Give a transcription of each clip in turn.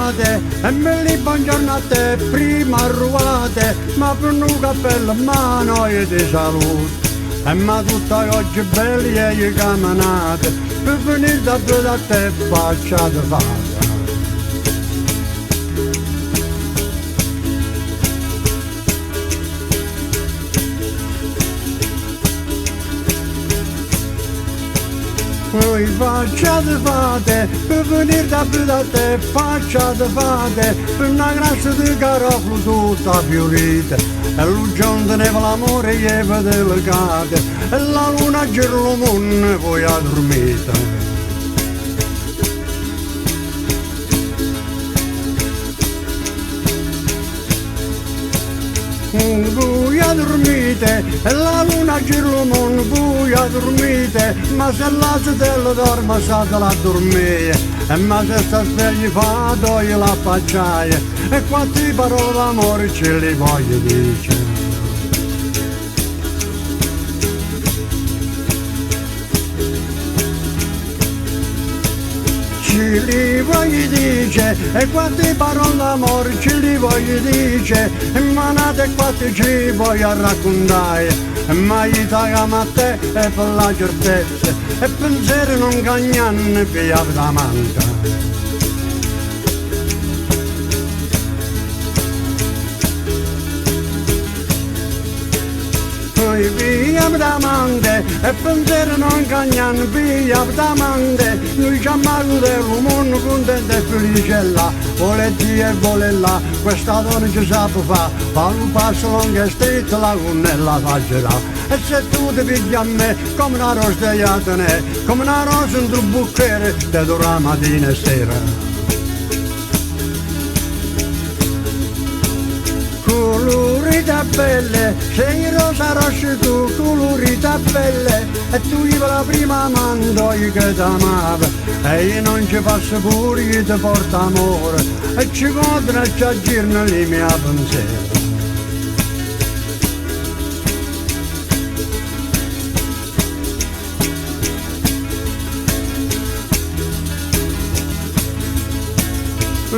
arrivate e me li buongiorno a te prima arruate, ma per un cappello in mano io ti saluto. E ma tutta oggi belli e gli camminate, per venire da te faccia di fare. Voi facciate fate, per venire da te facciate fate, per una grazia di carofalo tutta fiorita, e l'uggione teneva l'amore lieve delicate, e la luna gira lo mondo voi a dormire. Voi a dormite e la luna gira lo mondo, voi a dormite, ma se la stella dorme state a dormire, e ma se sta svegli fa doi la facciaia, e quante parole d'amore ce li voglio dire. Ce li voglio dice, e quante parole d'amore ce li voglio dice, e manate e quante ci voglio raccontare, e mai t'agamo a te e per la certezza, e pensieri non cagnano via da manca. Via da mande e pensiero non cagnano via da mande, noi ci amamo del mondo contento e felice là, vuole Dio e vuole là, questa donna ci sa fa un passo lungo e stretto la gonnella faccerà, e se tu ti pigli a me come una rosa di atene, come una rosa in un bucchiere te dura mattina e sera. Colorita belle, sei rosa rossa tu, colorita belle, e tu io la prima mando io che t'amava, e io non ci passo pure, io ti porto amore, e ci conto e ci aggirano le mie pensieri.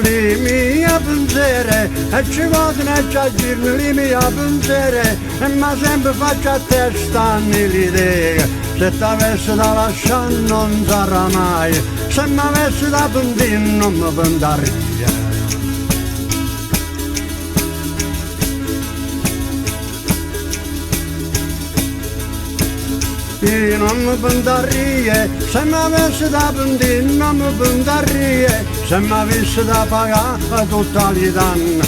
Le mie pensieri e ci vogliono e ci aggirano le mie pensieri, e ma sempre faccio a testa l'idea, se t'avessi da lasciare non sarà mai, se mi avessi da pentire non mi pendaria. Io non mi pendaria, se mi avessi da pentire non mi pendaria, se mi avessi da pagare tutta gli danni,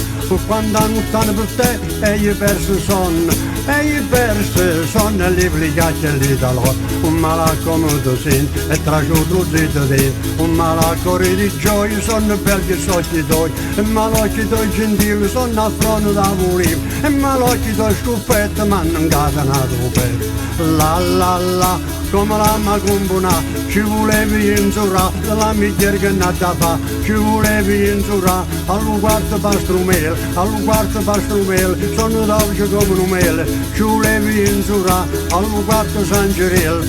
quando hanno per te e io perso sonno, e io perso sonno e li plicacci e li talò, un malacco molto sin e trasciuto zitto di, un malacco di gioia, sono belli occhi tuoi, e malocchi tuoi gentili sono a fronte da morire, e malocchi tuoi scuffetti ma non catenato per. La la la, come la macumbuna, ci volevi insurà, la migliore che nata fa, ci volevi insurà, allo quarto pastrumel, sono dolce come un mele, ci volevi insurà, allo quarto San Giril,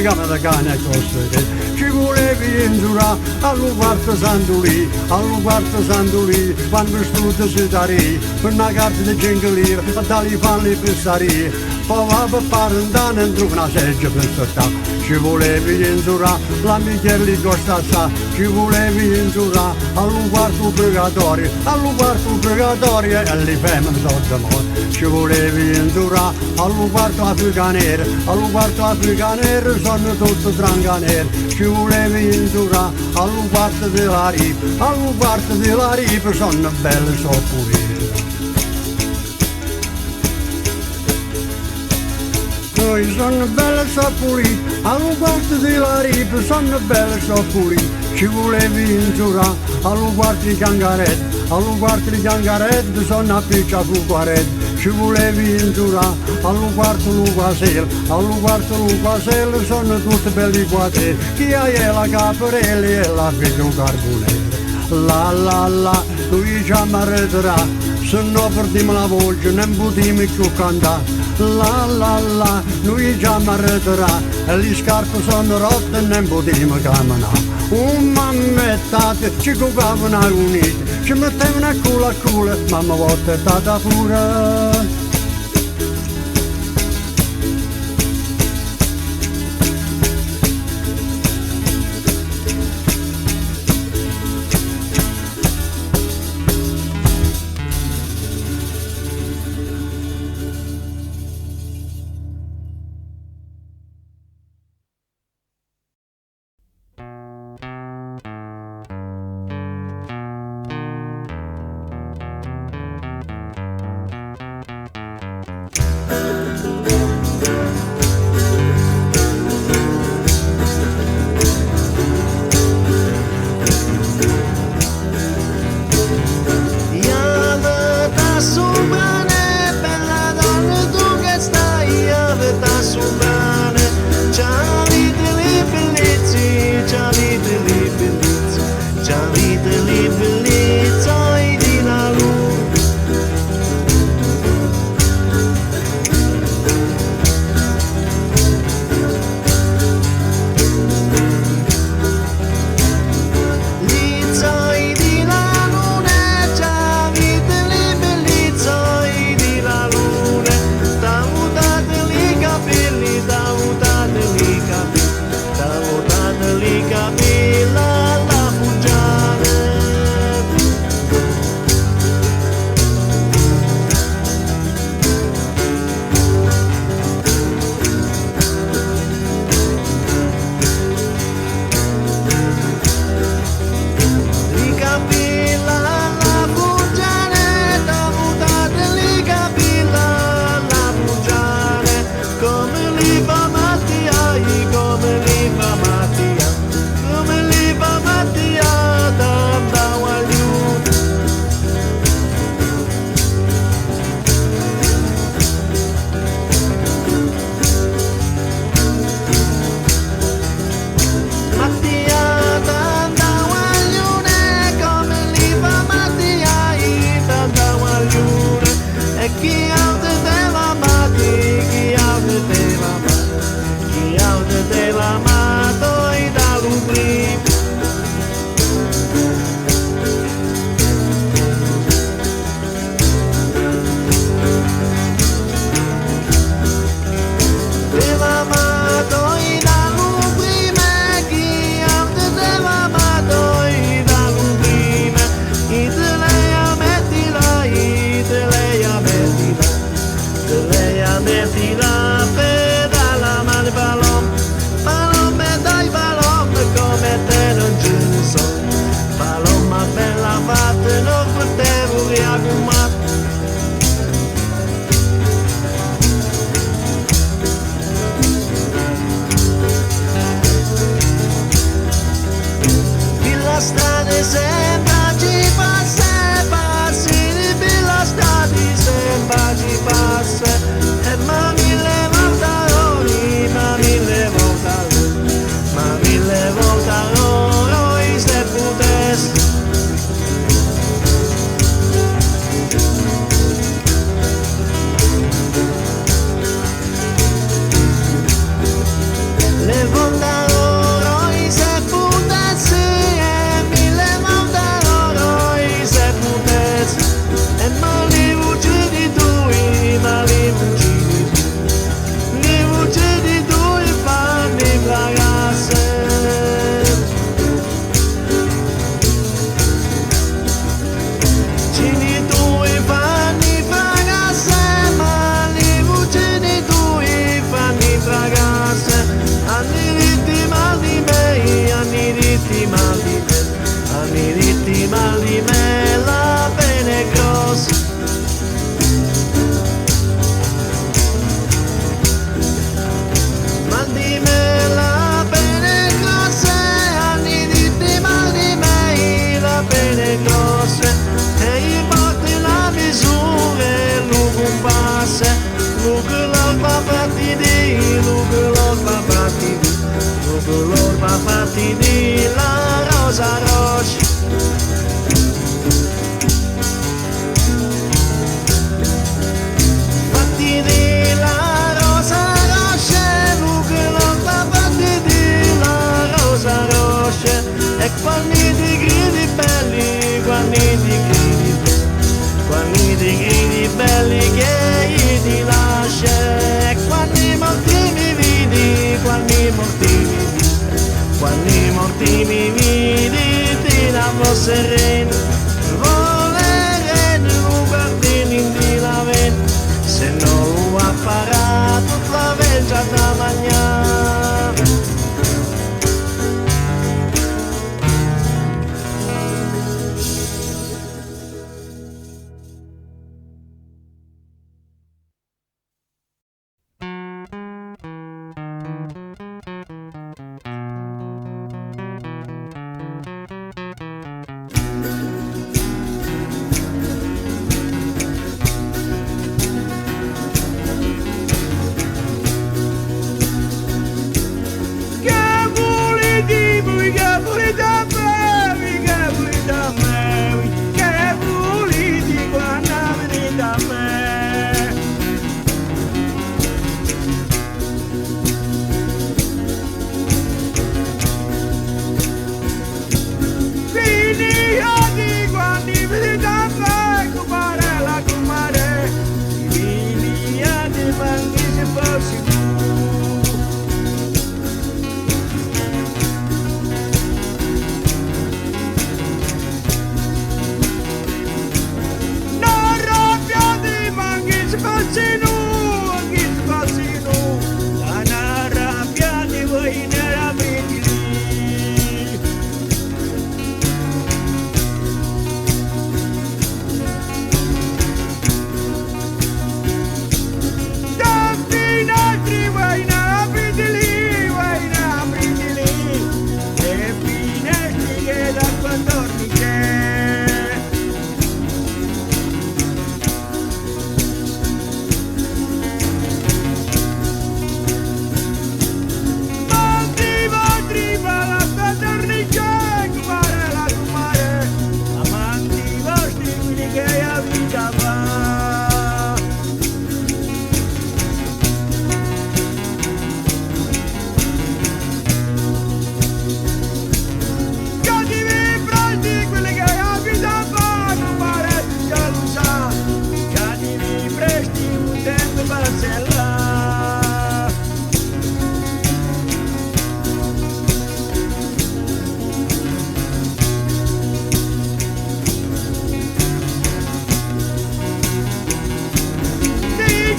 game da cane e coste, ci volevi insurà, allo quarto Sant'Uli, quando studio si darì, per una carta di 5 lire, a tali panni per stare. Poi va per fare un danno e trovo una seggio per sottà, ci volevi insurà, la migliore li costa assà, ci volevi insurà, all'un quarto purgatorio, e li femmine sotto morte, ci volevi insurà, all'un quarto Africa nera, sono tutto tranca nera, ci volevi insurà, all'un quarto della ripa, sono belle soppure. Noi sono belle soppuri, allo quarto della ripa sono belle soppuri, ci volevi insurà, allo quarto di Cangaretto, sono a piccia fu quaretto, ci volevi insurà, allo quarto Luquasel, sono tutti belli quadri, chi ha la caporelli e la figlio carbonello. La la la, lui già mi arreterà, se no perdiamo la voce, non potremo più cantare. La la la, lui già mi arreterà, e le scarpe sono rotte e non potremo camminare. Mammettate, ci cucavano uniti, ci mettevano a culo, mamma volta è stata pure. color va fatti di la rosa roche.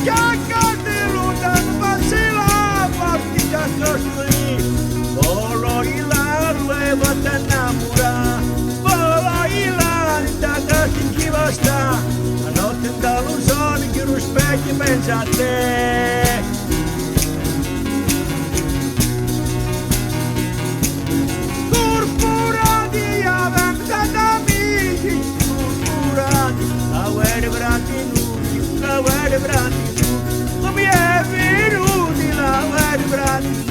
Chiacchiatilutan vatsila partita costui. Volo ilan levat ennamuraa. Volo ilan takaisin kivasta. Anotten talun son kiruspäki pensate. Purpurati ja väntata mihin. Purpurati, lauer bratinui, lauer bratinui. Mie viruti, lauer bratinui.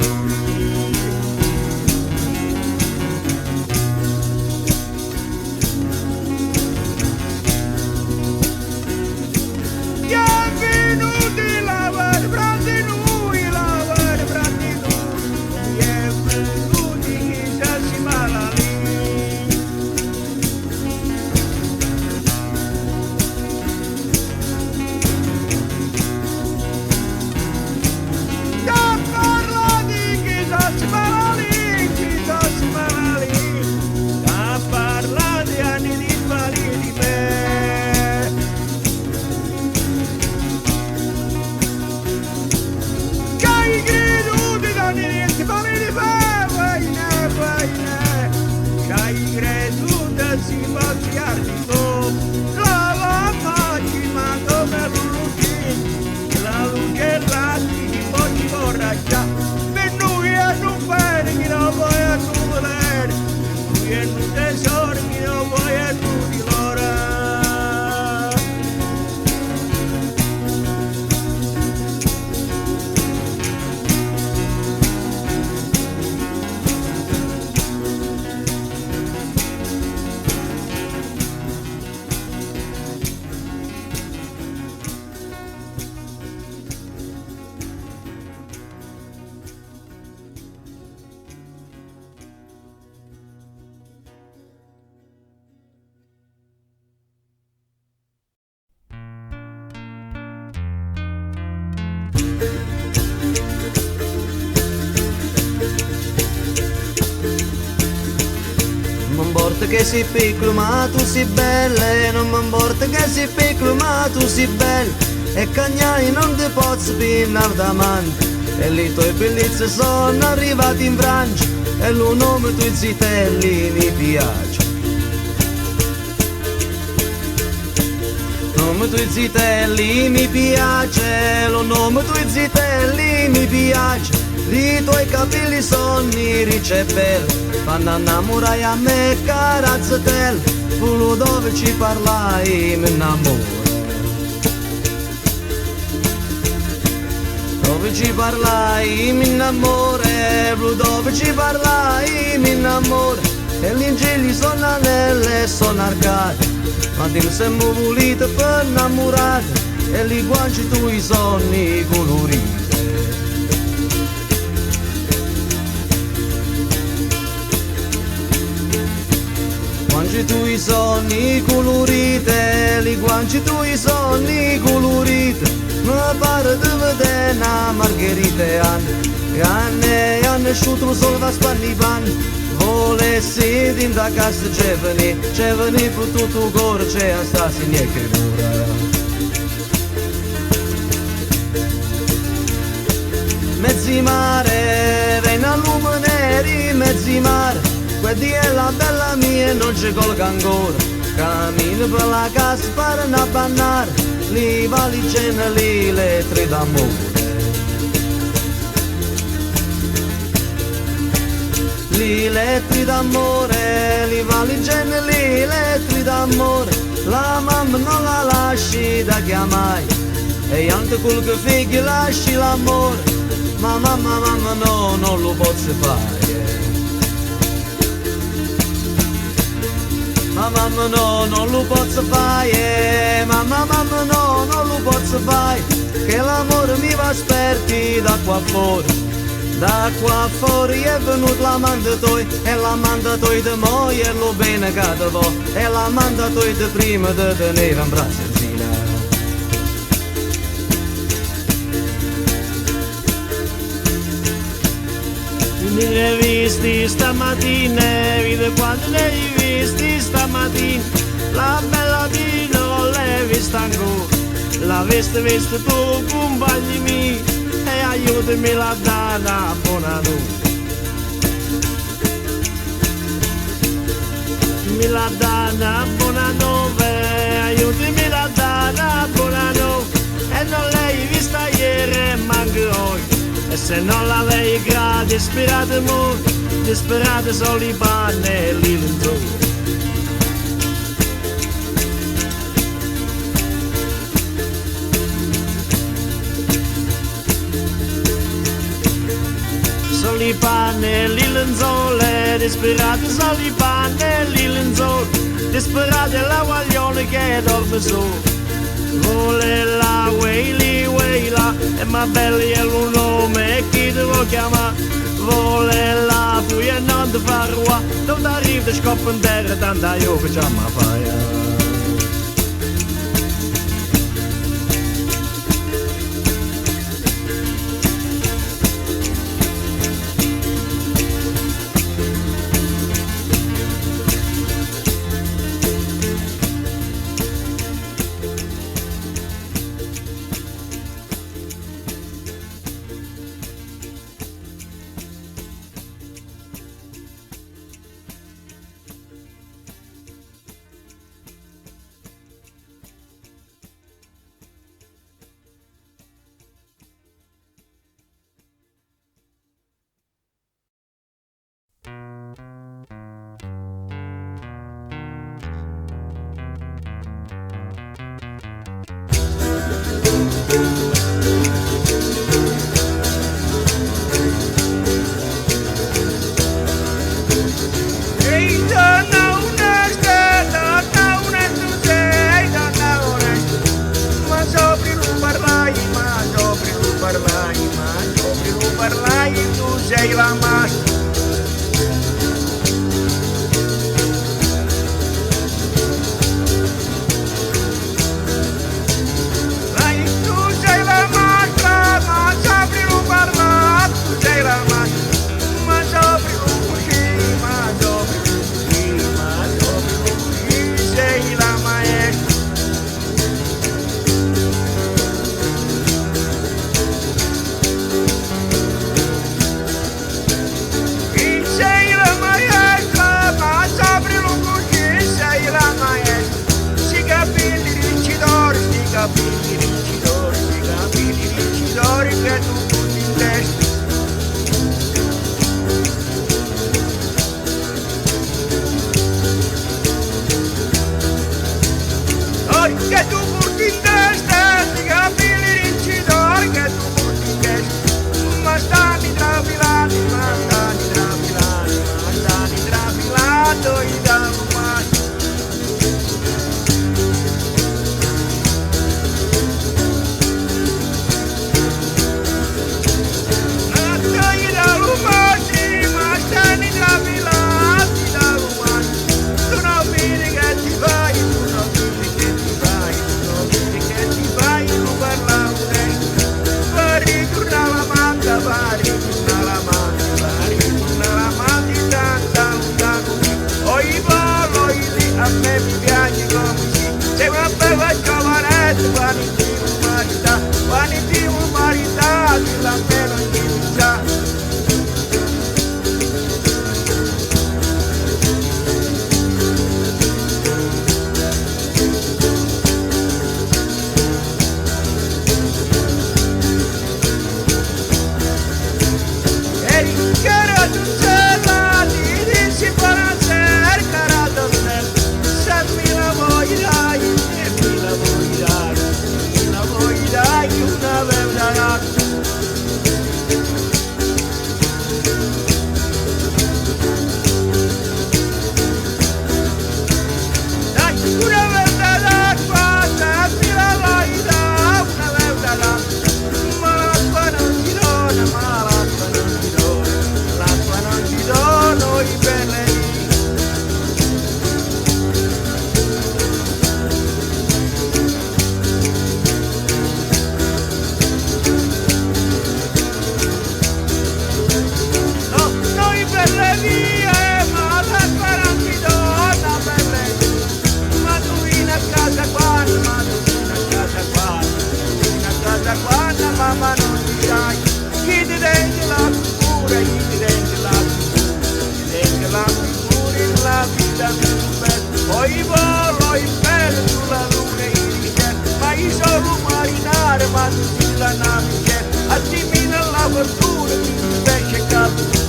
Ja viruti, lauer bratinui, lauer bratinui. Mie viruti, kisasi malali. Ja parlati, kisasi malali, kisasi malali. Ja parlati, anni di validi me. Kai creduti da niente validi me, vaine, vaine. Kai creduti si baciarti tu. La macchina come l'ulucchi, la luce ratti di pochi borraccia. Per noi è un bene che non vuoi a tu volere. Lui è un tesoro che non vuoi a tu di loro. Non importa che sei piccolo ma tu sei bella, non mi importa che sei piccolo ma tu sei bella, e cagnai non ti posso pinnare davanti, e le tue bellezze sono arrivate in Francia, e il nome tuoi zitelli mi piace. Il nome tuoi zitelli mi piace, il nome tuoi zitelli mi piace, i tuoi capelli sono neri e belli. Quando innamorai a me carazzatel, quello dove ci parlai mi innamoro. Dove ci parlai mi innamoro, quello dove ci parlai mi innamoro. E gli angeli sono anelle e sono arcate, ma ti siamo voliti per innamorare, e li guanci tuoi sono i coloriti. Guanci tui sonni colorite, li guanci tui sonni colorite, mi pare di vedere una margherita Anne asciutto il sole va a spanni i panni, volessi din da casa c'è veni per tutto il cuore, c'è a stasi niente cura. Mezzi mare, ven a lume neri, mezzi mare, quella è la bella mia e non ci colga ancora. Cammino per la casa per non abbannare, li valigene, li letri d'amore. Li letri d'amore, li valigene, li letri d'amore. La mamma non la lasci da chiamare, e anche quel che figli lasci l'amore. Ma mamma no, non lo posso fare. Ma mamma no, non lo posso fare. Mamma no, non lo posso fare. Che l'amore mi va sperti da qua fuori. Da qua fuori è venuto l'amante toi, e l'amante toi di moglie e lo bene che te vo, e l'amante toi di prima di tenere in braccio zina. Ne hai visti stamattina, vedi quando ne hai visti stamattina, la bella di non l'hai vista ancora, La veste tu, compagni miei, e aiutami la dana, buonanotte. Mi la dana, buonanotte, aiutami la dana, buonanotte. E non l'hai vista ieri, manca oggi. E se non l'avevi gradi, disperate solo i panni e lì l'intorno. Soli pannelli lenzuole, disperate soli pannelli lenzuole, disperate la guaglione che dorme su. Vole la weila, e ma belli è un nome, e chi devo chiamare? Vole la pui e non te farua, dove arriva de scoppa in terra, tanta io che c'ha ma faia. Sei la massa. Dai, tu sei la massa, ma sapri non parlare, tu sei la massa, ma sapri non uscire, ma sapri non uscire, ma sapri non uscire, sei la maestra. ma non ti sai, chi ti rende la figura, chi ti rende la figura, ti rende la figura in la vita più bella, poi volo in pelle sulla luna e in cielo, ma io sono un marinare, ma tu sei la navigera, attimina la fortuna, mi invece capo.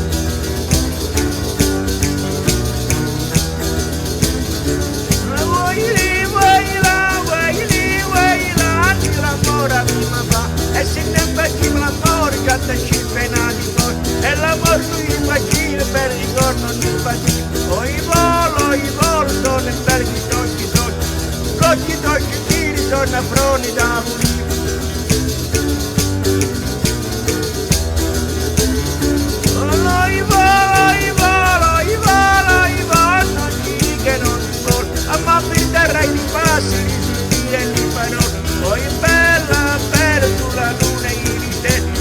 E se ne facciamo l'amore, cantaci penati poi, e l'amore lui immagina per il ricordo di bambino. O i volo, sono in belli tocchi, tiri, sono a froni da mulino. I volo, non giri che non si vuole, a ma pinterai di passi, di sentire il parole, poi bella, sulla luna iridesca.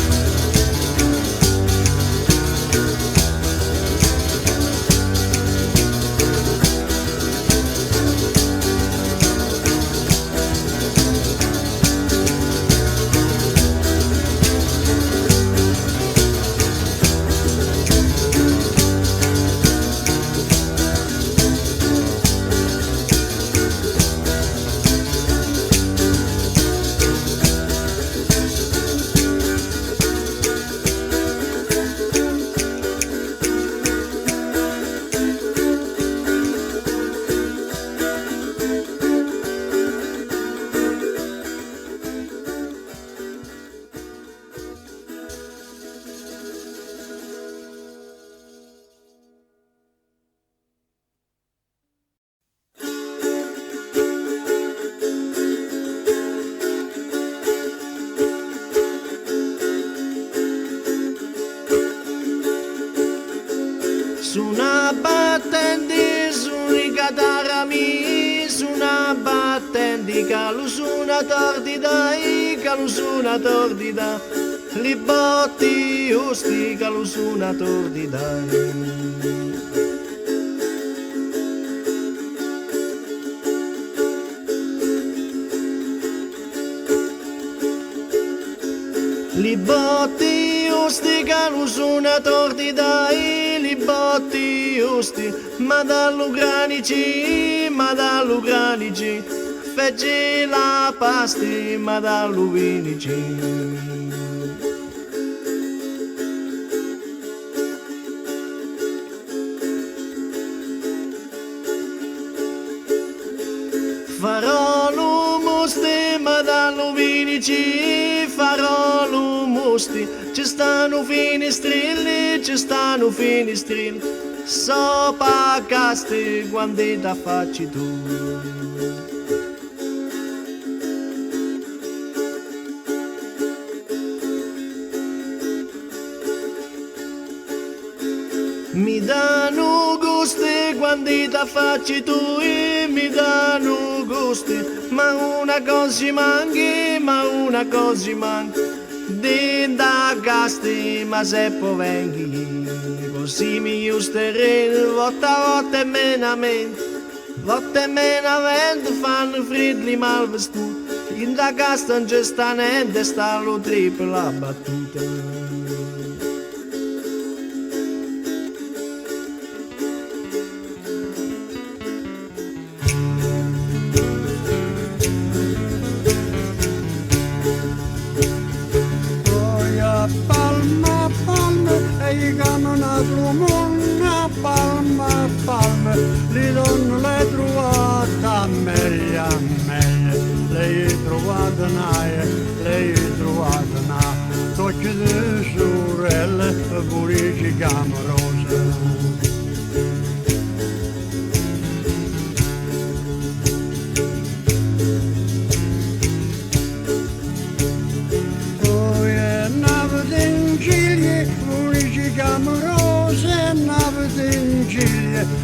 Suona battenti, suoni catarami, suona battenti, calu suona tordida, li botti usti, calu suona tordida. Li botti usti, calu suona tordida, li botti usti, ma dallo granici, fece la pasti, ma dallo vinici. Farò l'umusti, ma dallo vinici, farò l'umusti, ci stanno finestrilli, sopra casti quando ti facci tu. Mi danno gusti quando ti facci tu, mi danno gusti, ma una cosa manchi, dinda gasti, ma se poi vengi, così mi usterin, volta e menamente, fanno fridli mal vestuti, in da gasta non c'è sta niente, sta lo tripla battuta. Palme, li donno le trovata meglio, lei trovata na, tocchi di sorelle, purici camorose.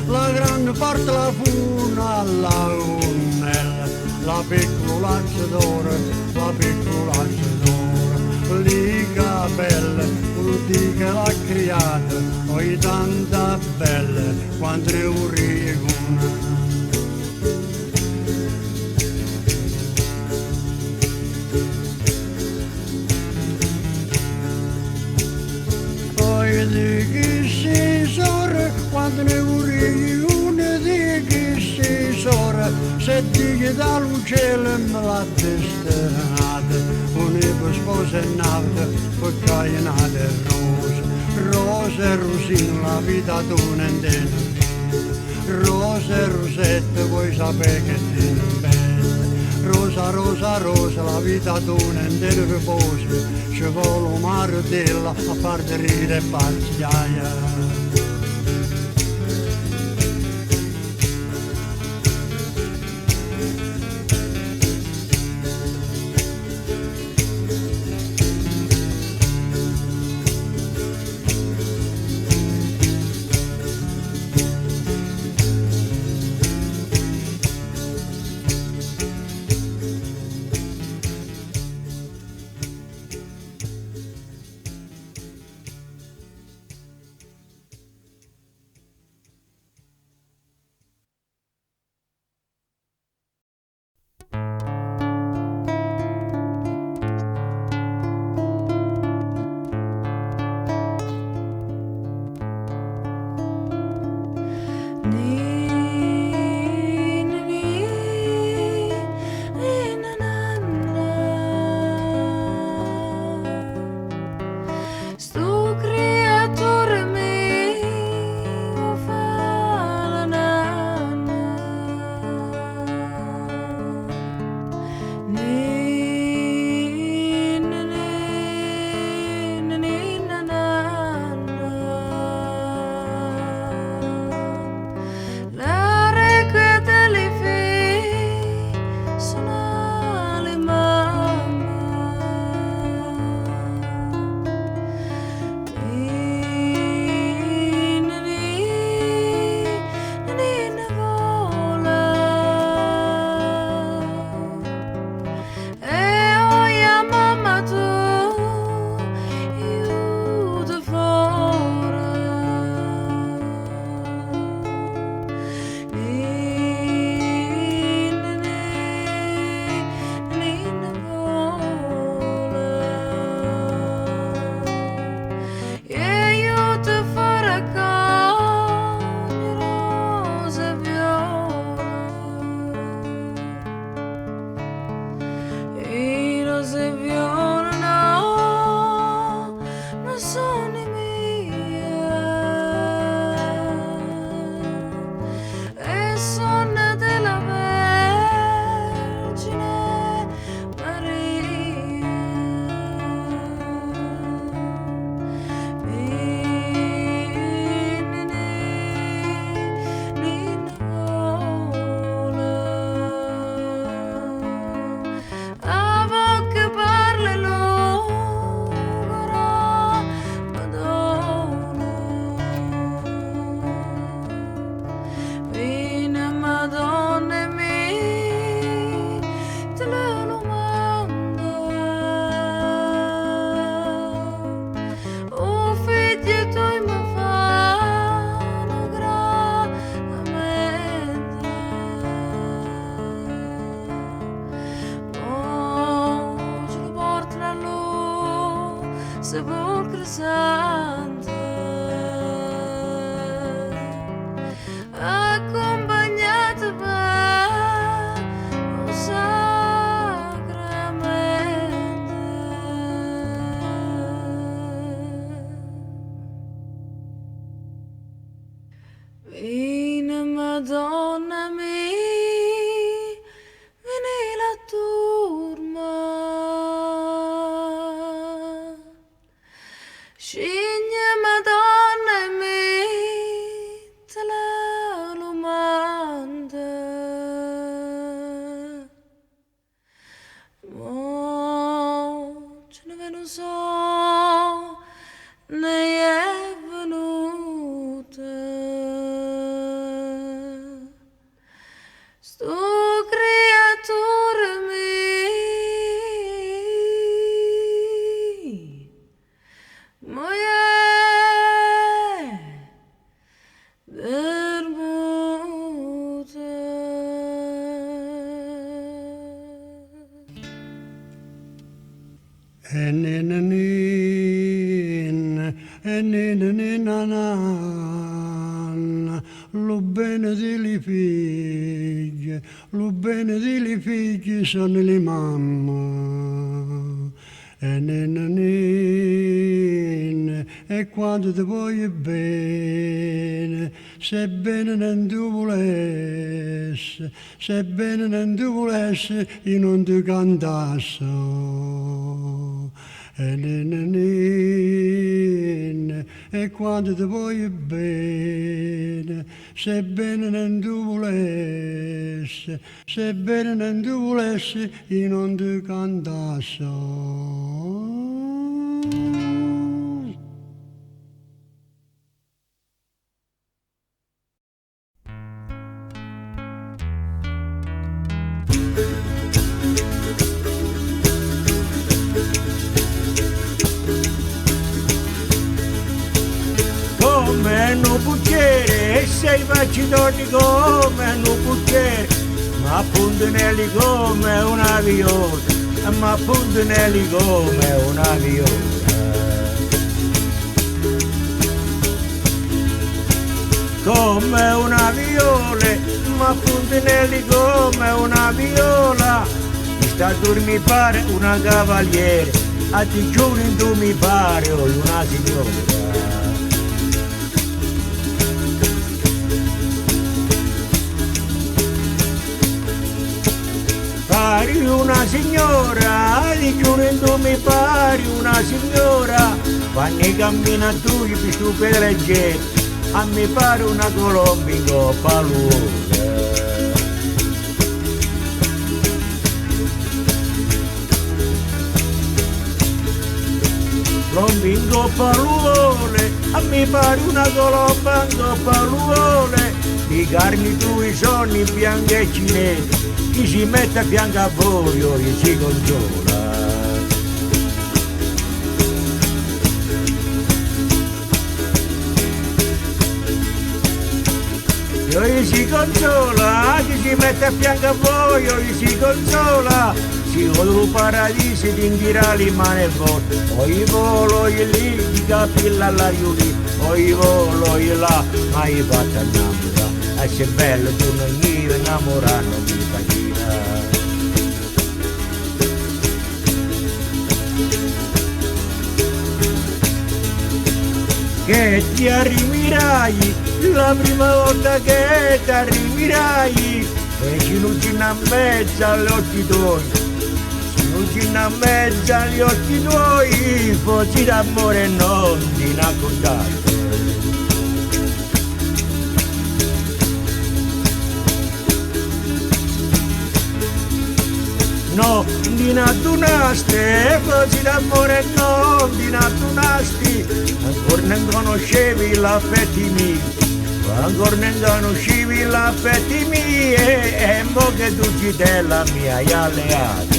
La grande parte la funa alla unnella, la piccola d'oro, lì capelle, dica la criata, poi tanta belle, quanto ne urricuna. madre una di che si sora, se dice dall'uccello me l'ha destinata, un'evo sposa e nata, perché è nata rosa, rosa e rosina, la vita tu non intende, rosa e rosetta, vuoi sapere che ti imbetta, rosa, rosa, rosa, la vita tu non intende riposo, ci vuole un martello a partorire e parziaia. sepolcro santo, accompagnate per un sacramento. Vine Madonna mia, vini la turma, scigne Madonna mia, te la lumanda, mo ce ne ve non so, ne è venuta. Sto creatura mia, moia vermuta. E sono le mamma e ninna, e quando ti voglio bene, sebbene non tu volessi, sebbene non tu volessi, io non ti cantassi. E ninna, e quando ti voglio bene, sebbene non tu volessi, sebbene non tu volessi, io non ti cantassi. Come un bucchiere, sei faccitori come un bucchiere, ma puntinelli come una viola, ma puntinelli come una viola. Come una viola, ma puntinelli come una viola. Mi sta tu mi pare una cavaliere, a ti giuro tu mi pare una signora. Pari una signora, di giurendo mi pari una signora, quando cammina tu gli più per leggere, a me pare una colomba in coppa l'uola. Colomba in coppa l'uola, a me pare una colomba in coppa l'uola, di carni tu i sonni bianchi e cinesi. Chi si mette a fianco a voi gli si consola. Io gli si consola, chi si mette a fianco a voi gli si consola. Si vuole un paradiso di indirà le mani e volte, poi volo io lì, di capilla all'aria lì, poi volo io là, mai fatta innamorare. E se bello tu non mi innamorare non mi fa girare. Che ti arriverai, la prima volta che ti arriverai, e ci non ci a mezzo agli occhi tuoi, ci non ci a mezzo agli occhi tuoi, fossi d'amore non ti raccontare. No, di nattunaste, così d'amore non di nattunasti, ancora non conoscevi l'affetti miei, ancora non conoscevi l'affetti miei, e mo che tu ci te la mia hai alleata.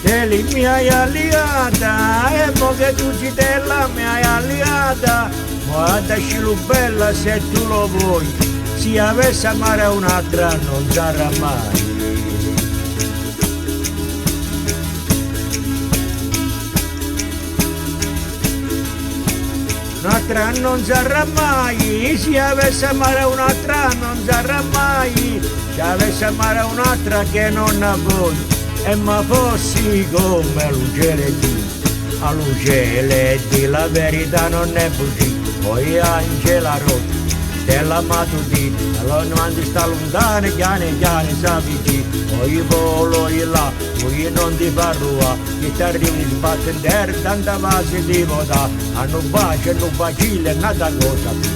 Te li mi hai alleata, e mo che tu ci te la mia hai alleata, guardaci lo bella se tu lo vuoi. Si avesse amare un'altra non sarà mai. Un'altra non sarà mai, si avesse amare un'altra non sarà mai. Se avesse amare un'altra che non ha voi, e ma fossi come l'uccello, a l'uccello la verità non è bugia, poi Angela Rotta. Della matutina, allora quando sta lontano, chiane, sa vicino, poi volo io là, poi non ti parlo, che ti arrivi in sbatto in terra, tanta base di vota, hanno bacio, hanno bacille, nata cosa più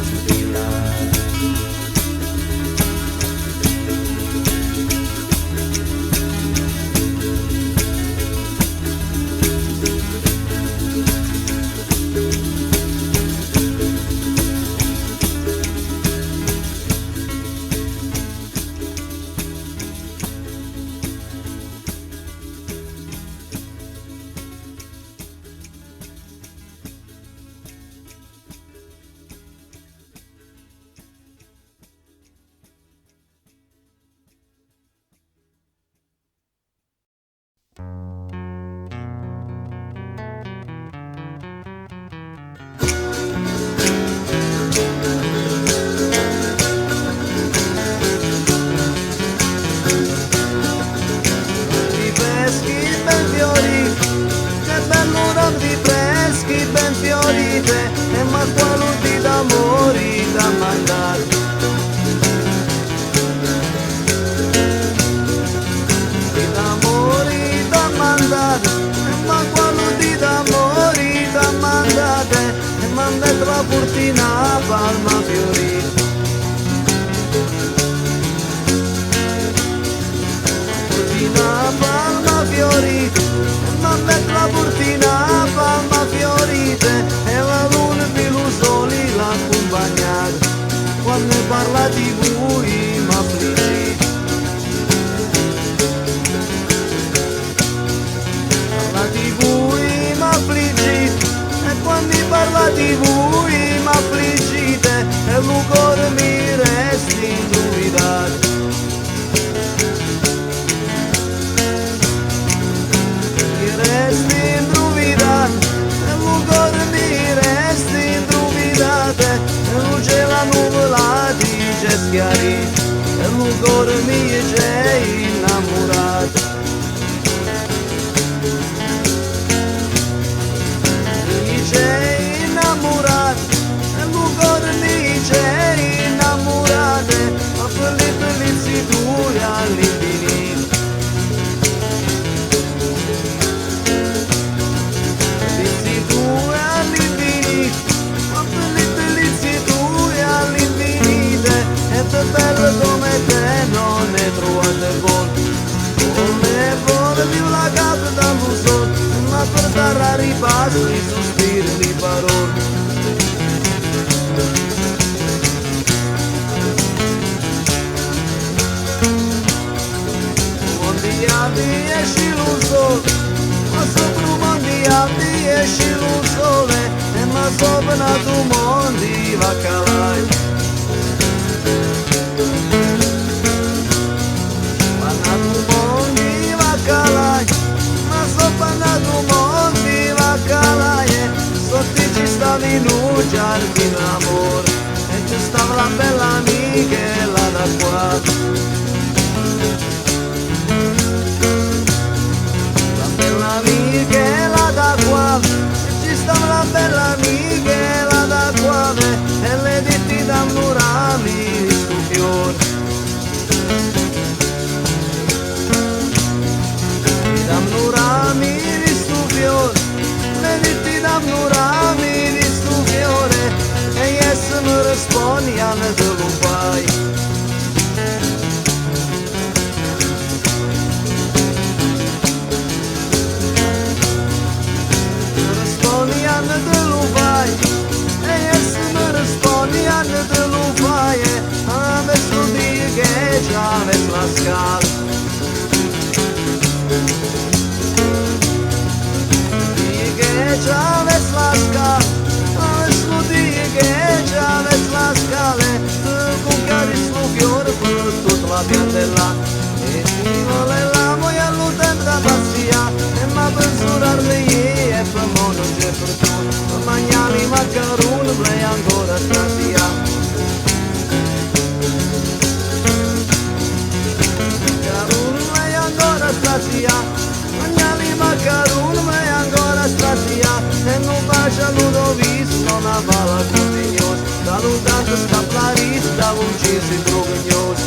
portina palma fiorita. Portina palma fiorita, ma mette la portina palma fiorita e la luna più lo sole l'ha accompagnata. Quando parla di voi m'affliggite, parla di voi m'affliggite, e quando parla di voi m'affliggite e il cuore mi resta indubitato. Mi resta indubitato e il cuore mi resta indubitato, e luce la nuvola dice schiarita e il cuore mi è innamorato. C'è innamorato e il cuore mi c'è innamorato, ma per le felicità all'infinito, felicità all'infinito, ma per le felicità all'infinito, e per bello come te non ne trovate volta. Come vuole più la casa dallo sole, ma per dare a ripasso i sospiri di parole. Mondiali esci lo sole, ma sopra un mondiali esci lo sole, e ma sopra tu mondi va calai. Ma sopra tu mondi va calai, sotto ci stava in un giardino d'amore e ci stava la bella amichella da qua. La bella amichella da qua, e ci stava la bella amichella da qua, e le dita danno rami di sto fiore. Damno rami di sto fiore, le dita damno rami di sto fiore, e yes mi rispondi a me te lo fai. Mi rispondi a me te lo fai, e yes mi rispondi a me te lo fai, adesso di che già ves la scala. Già ves la scala, adesso di che già ves la scala, con carissimo fiore per tutta la piantella, e ti vuole l'amo e all'utente da pazzia, e ma per surarmi e per mo non c'è fortuna, ma magnani maccarone lei ancora stasera. Maccarone lei ancora stasera, magnani maccarone lei ancora stasera, e non bacia l'udovis, non avvala contignos, salutando scaplarista, uccisi drogognos.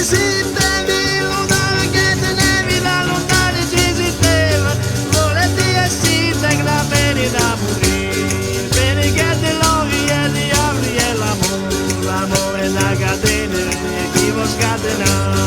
si devi lontano che te ne vi da lontano ci si deve volete e si te la bene da morire bene che te lovi e ti apri e l'amore è una catena e chi vuol scatenare.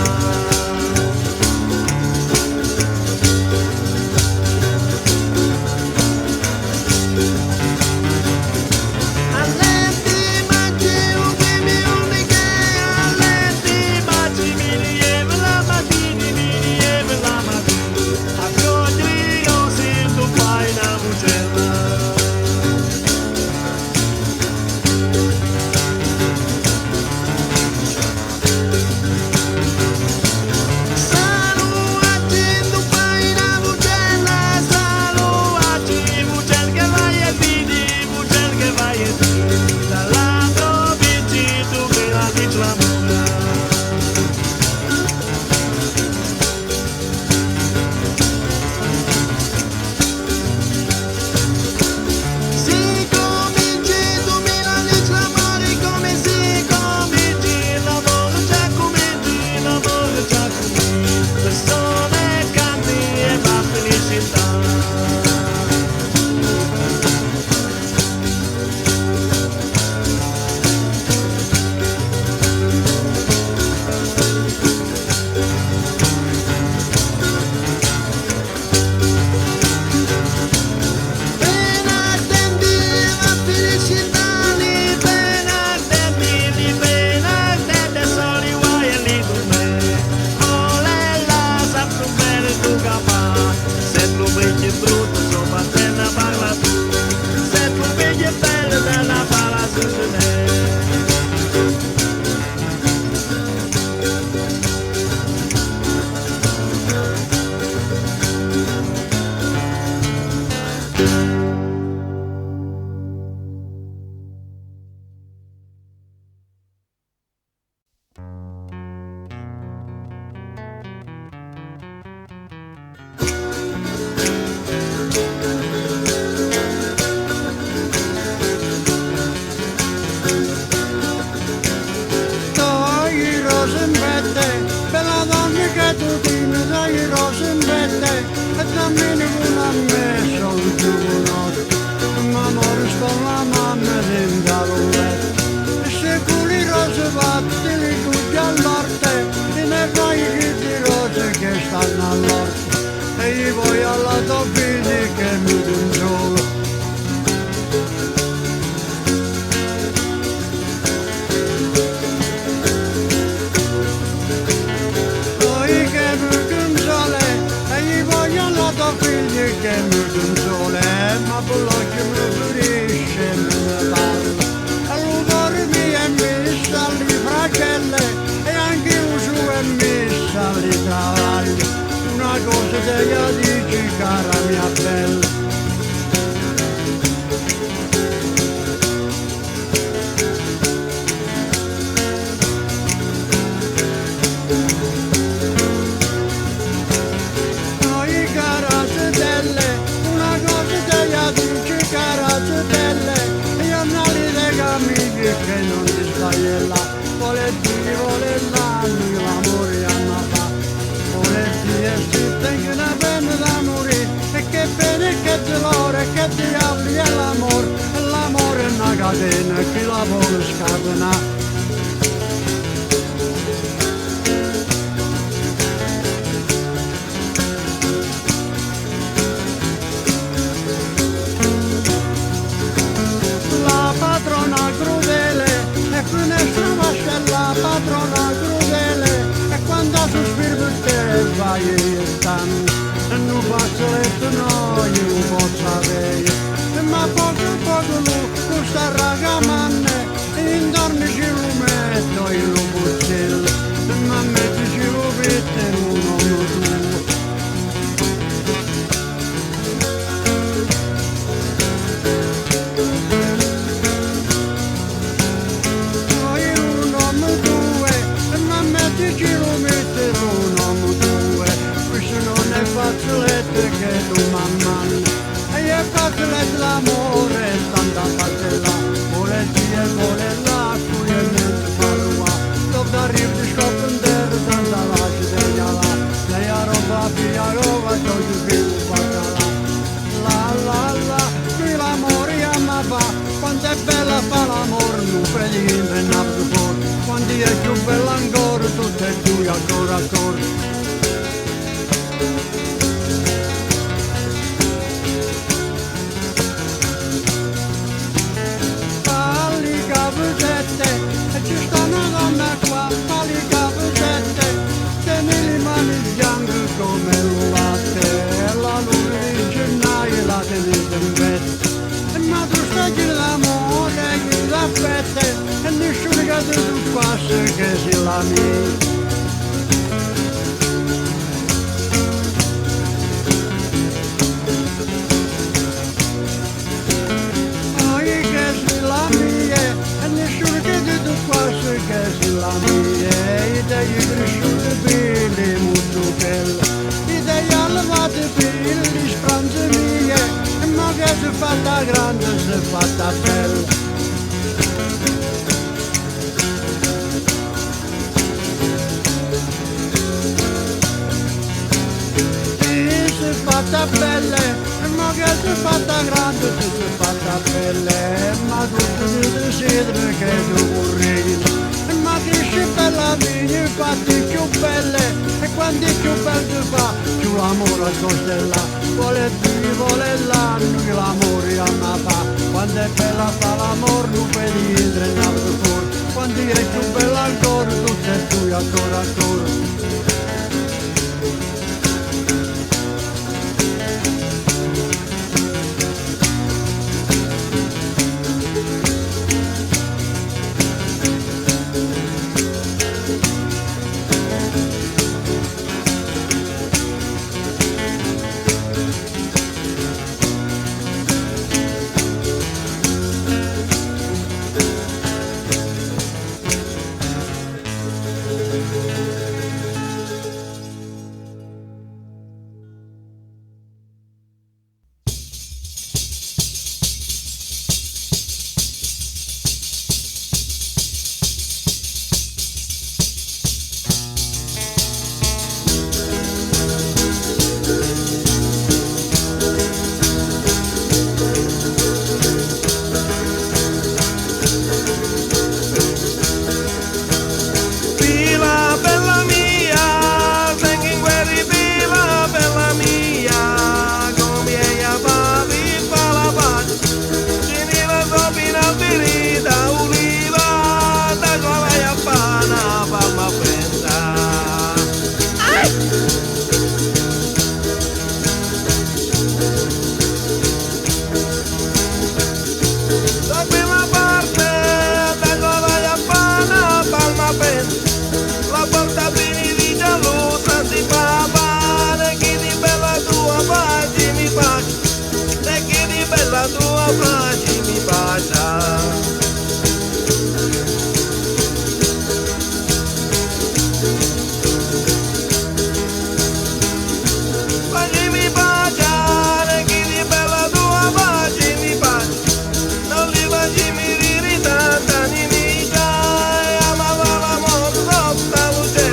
Chi la vuole scatenare. La patrona crudele e finestra mascella, patrona crudele e quando sospiro per te vai e stan e non faccio letto no, io posso avere ma poco lu sta ragamanne intorno ci lo metto in lo bottello ma mettici lo pette uno tuo. Poi un uomo due ma mettici lo mette un uomo due questo non è fazzoletto che tu mamma e è fazzoletto bella ancora, tutte e due ancora ancora. E ci sta una donna qua, ali capusette, tieni le mani bianche come il latte, la luna di gennaio la tenete in vette, e ma tu stai che l'amore, che l'affetta, e nessuno che tu passa che si la mia. Che si la mia, idee cresciute bene, molto belle, idee allevate belle, speranze mie, e ma che si è fatta grande, si è fatta bella. Sì, si è fatta bella, e ma che si è fatta grande, si è fatta bella, ma tutto si desidera che tu vorrei. Ma dici bella mia, infatti più belle, e quando è più bella ti fa, più l'amore costella, vuole dire, vuole là, noi l'amore a ma fa, quando è bella fa l'amore, non vedi entrare fuori, quando è più bella ancora, tutte e due ancora ancora. Amava l'amore, tutta luce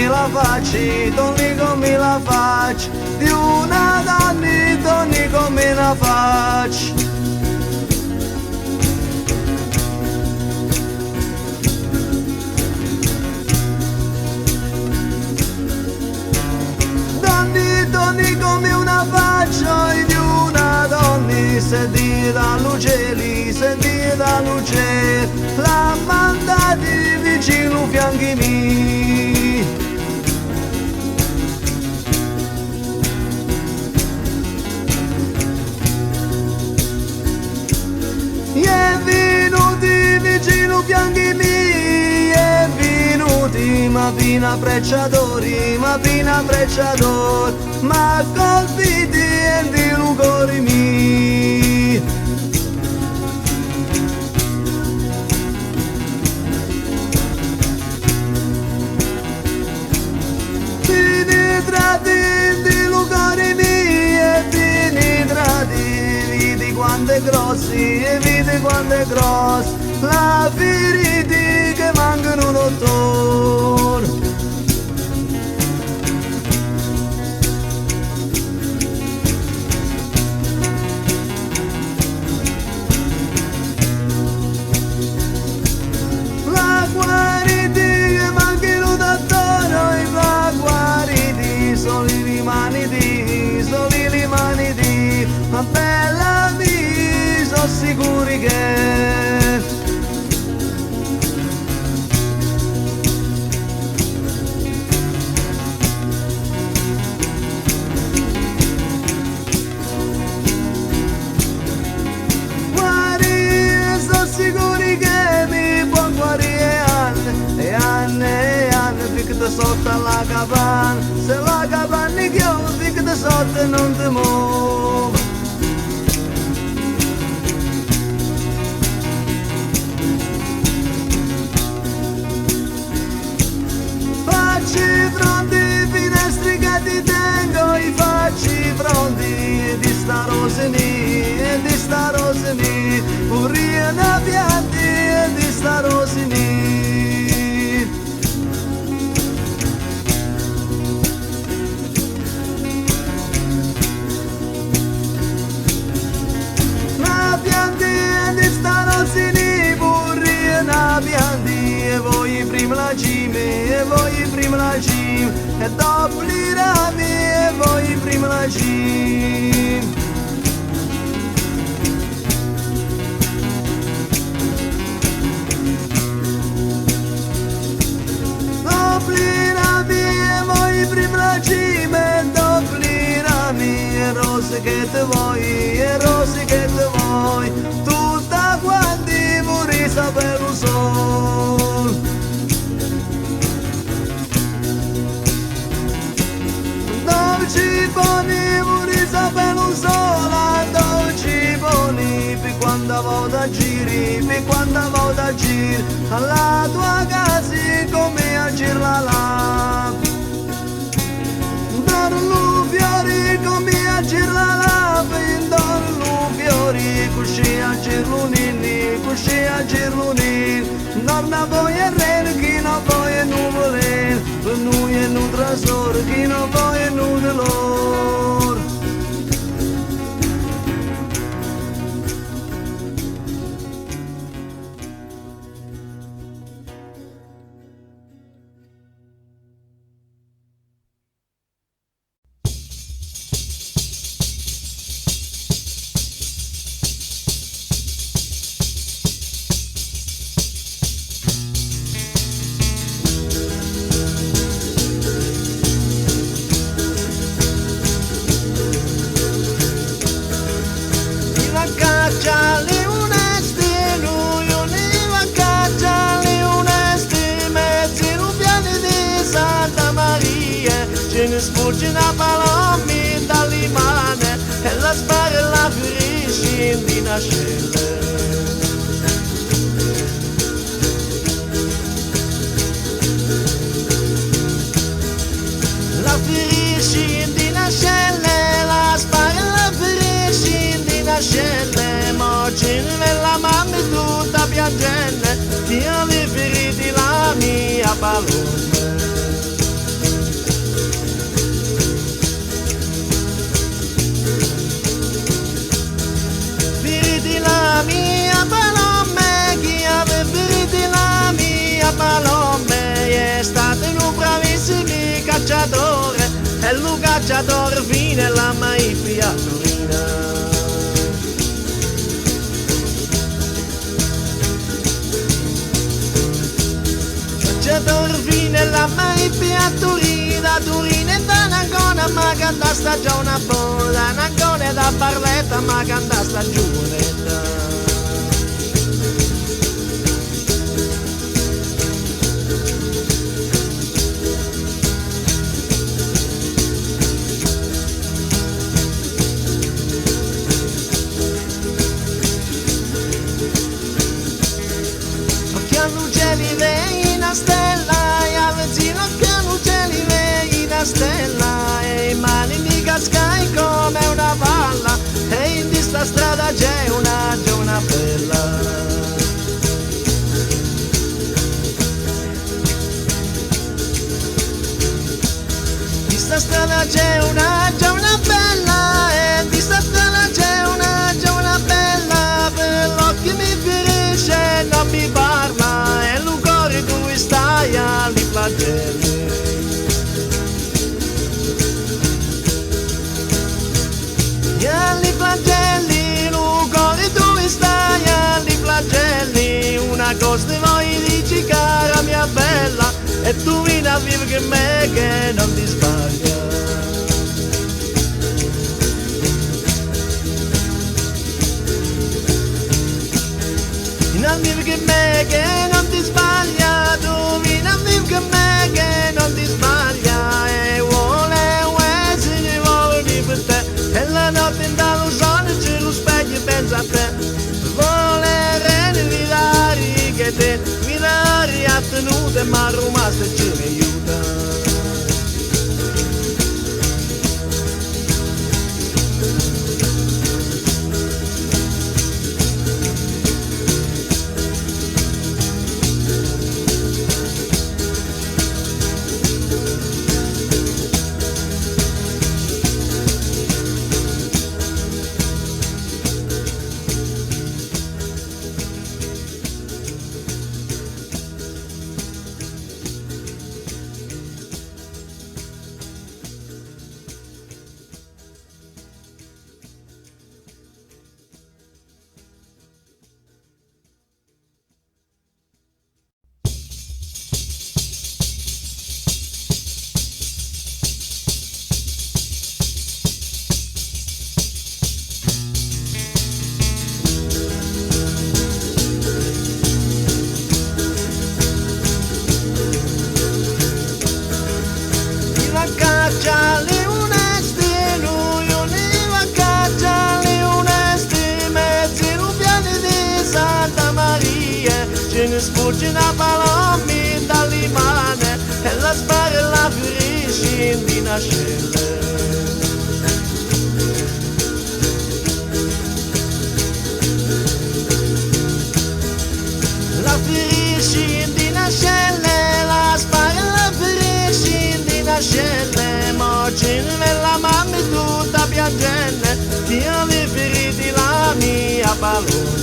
la faccio, donni come la faccio, di una donna, donni come la faccio. Donni come una faccia di una donna, sentita dall'uccelli, sentita dall'uccelli, l'ha mandati vicino ai fianchi miei. È venuti vicino ai fianchi miei, è venuti ma fino a brecciatori, ma fino a brecciatori, ma colpiti e di lugori miei. Penetrati di lugori miei e penetrati, vedi quanto è grossi e vedi quanto è grosso, la feriti che mancano un dottore. La guariti che mancano un dottore, la guariti sono le maniti, sono le maniti, ma bella mi sono sicuri che sotto alla capanna, se la capanna è chiusa, ficcati sotto e non ti muovi. Facci fronti, finestri che ti tengo, i facci fronti di sta rosinì, e di sta rosinì, pure da pianti e di sta rosinì. E voi prima la cima, e voi prima la cima, e dopo i rami, e voi prima la cima. Dopo i rami, e voi prima la cima, e dopo i rami, e rose che te vuoi, e rose che te vuoi, tutta quanti vorrei sapere lo sol. Dolci poni vorrei sapere lo sol, dolci poni, per quanta volta giri, per quanta volta giri, alla tua casa come a girla là. Dorlo fiori come a girla là, dorlo fiori, così a girlo nini, così a girlo nini. Non voi è re, chi non voi è nuvole, per noi è un trasor, chi non voi è nudelor. Sfugge una palommi dall'imane e la spara e la ferisce di nascere. La ferisce di nascere, la spara e la ferisce di nascere. Moggi nella mamma tutta piangente, io li feriti la mia palomma. cacciatore, e lui cacciatore fine la mai piaturina. Cacciatore fine la mai piaturina, Turina e da Nangona ma canta stagione buona, Nangona da Barletta ma canta stagione. Stella e i mani mi cascai come una palla e in questa strada c'è una bella. In questa strada c'è una bella e in questa strada c'è una bella, per l'occhio mi ferisce non mi parla e l'ugore tu stai agli flagelli. Agli flagelli, l'ugore tu stai agli flagelli, una cosa ti voglio dici cara mia bella, e tu vieni a vivere con me che non ti sbaglia. Vieni a vivere con me che non ti sbaglia, tu vieni a vivere con me che non ti sbaglia, e vuole si vuole per te. E la notte in dallo sole c'è lo specchio pensa a te, volere vidare che te vidare a tenute ma rimasto e ci ne aiuta. Sfugge da palomi dalle mani e la spara e la ferisce in di nascelle. La ferisce in di nascelle, la spara e la ferisce in di nascelle, ma c'è nella mamma tutta piangendo, che avevi feriti la mia paloma.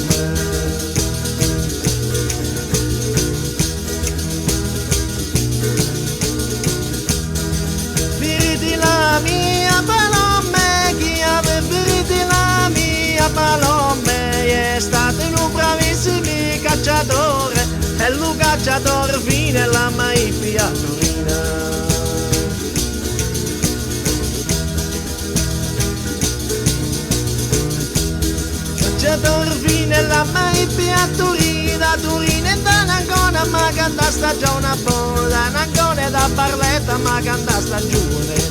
La mia palome, chi aveva ferito la mia palome, è stato un bravissimo cacciatore, e lui cacciatore fine la mai piaturina. Cacciatore fine la mai piaturina, Turina e da Nangona ma canta stagione buona, Nangona da Barletta ma canta stagione.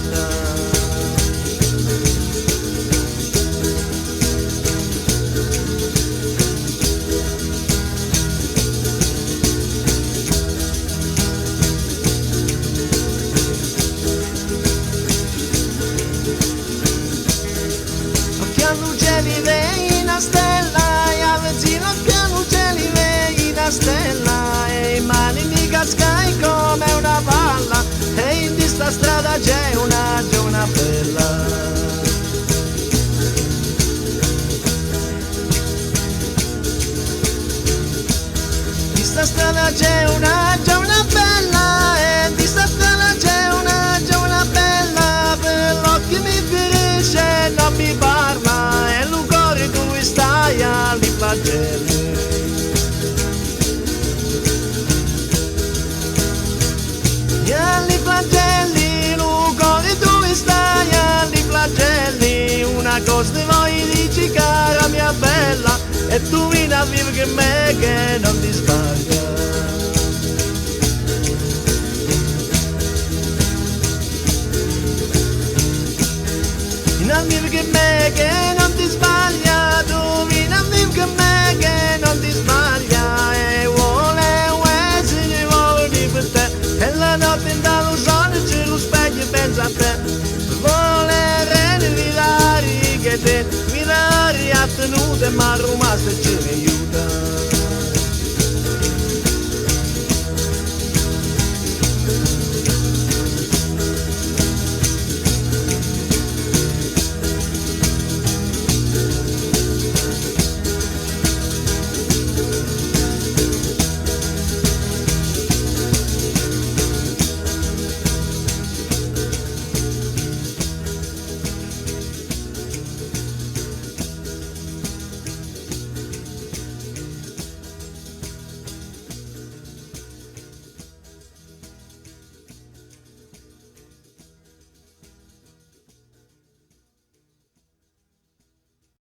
Stella e i mani mi cascai come una palla e in questa strada c'è una bella. In questa strada c'è una bella e in questa strada c'è una che me che non ti sbaglia. Vieni che me che non ti sbaglia, tu vieni che me che non ti sbaglia, e vuole se ne vuole per te, e la notte in